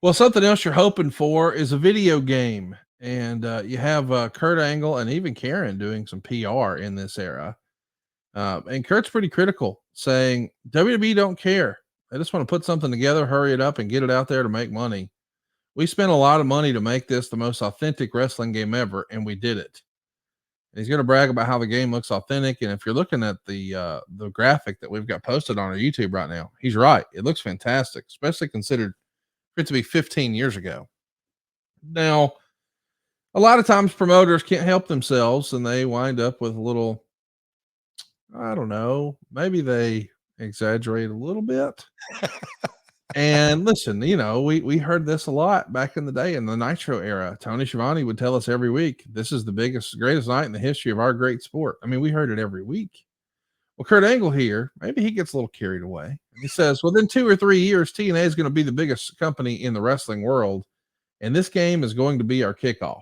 Well, something else you're hoping for is a video game, and you have Kurt Angle and even Karen doing some PR in this era. And Kurt's pretty critical, saying WWE don't care. They just want to put something together, hurry it up, and get it out there to make money. We spent a lot of money to make this the most authentic wrestling game ever, and we did it. And he's going to brag about how the game looks authentic. And if you're looking at the graphic that we've got posted on our YouTube right now, he's right. It looks fantastic, especially considered for it to be 15 years ago. Now, a lot of times promoters can't help themselves and they wind up with a little, I don't know, maybe they exaggerate a little bit. And listen, we heard this a lot back in the day in the Nitro era. Tony Schiavone would tell us every week, this is the biggest, greatest night in the history of our great sport. I mean, we heard it every week. Well, Kurt Angle here, maybe he gets a little carried away. He says, within 2 or 3 years, TNA is going to be the biggest company in the wrestling world, and this game is going to be our kickoff.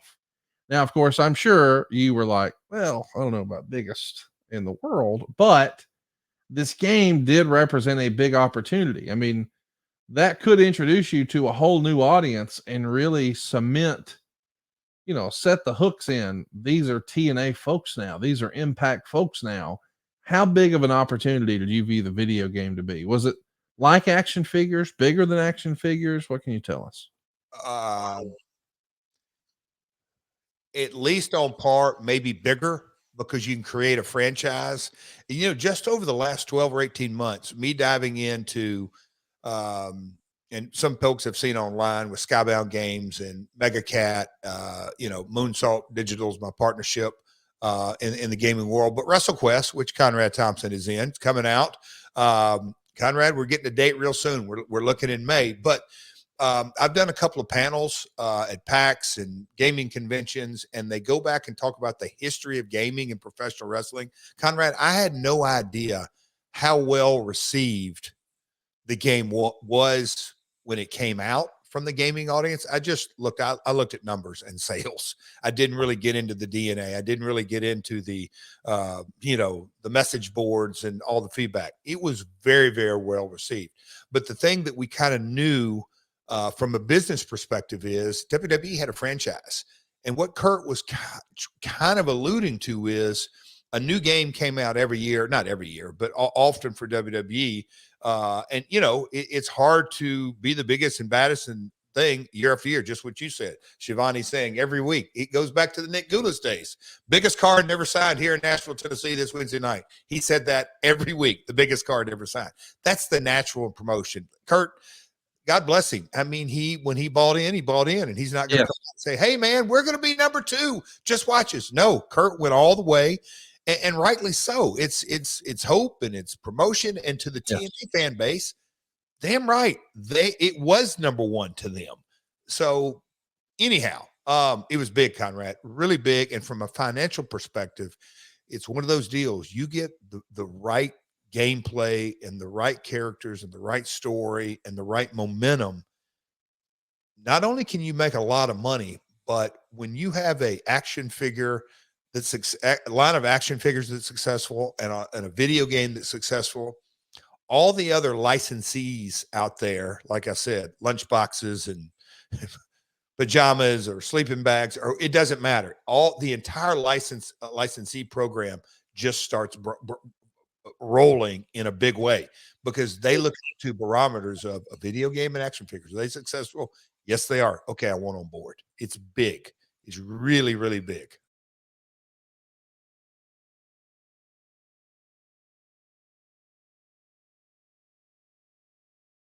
Now, of course, I'm sure you were like, well, I don't know about biggest in the world, but this game did represent a big opportunity. I mean, that could introduce you to a whole new audience and really cement, set the hooks in. These are TNA folks now. These are Impact folks now. How big of an opportunity did you view the video game to be? Was it like action figures, bigger than action figures? What can you tell us? Uh, at least on par, maybe bigger, because you can create a franchise. Just over the last 12 or 18 months, me diving into, and some folks have seen online with Skybound Games and Mega Cat, Moonsault Digital's my partnership in the gaming world, but WrestleQuest, which Conrad Thompson is in, it's coming out. Conrad, we're getting a date real soon. We're looking in May, but I've done a couple of panels at PAX and gaming conventions, and they go back and talk about the history of gaming and professional wrestling. Conrad, I had no idea how well received the game was when it came out from the gaming audience. I just looked out. I looked at numbers and sales. I didn't really get into the DNA. I didn't really get into the message boards and all the feedback. It was very, very well received. But the thing that we kind of knew from a business perspective is WWE had a franchise. And what Kurt was kind of alluding to is a new game came out every year, not every year, but often for WWE. It's hard to be the biggest and baddest thing year after year, just what you said. Shivani's saying every week. It goes back to the Nick Goulas days. Biggest card never signed here in Nashville, Tennessee this Wednesday night. He said that every week, the biggest card ever signed. That's the natural promotion. Kurt, God bless him. I mean, when he bought in, and he's not going to say, hey, man, we're going to be number 2. Just watch us. No, Kurt went all the way, and rightly so. It's hope and it's promotion, and to the TNA fan base, damn right, it was number 1 to them. So anyhow, it was big, Conrad, really big. And from a financial perspective, it's one of those deals. You get the right gameplay and the right characters and the right story and the right momentum. Not only can you make a lot of money, but when you have a line of action figures that's successful and a video game that's successful, all the other licensees out there, like I said, lunchboxes and pajamas or sleeping bags, or it doesn't matter. The entire licensee program just starts rolling in a big way, because they look at 2 barometers of a video game and action figures. Are they successful? Yes, they are. Okay, I want on board. It's big. It's really, really big.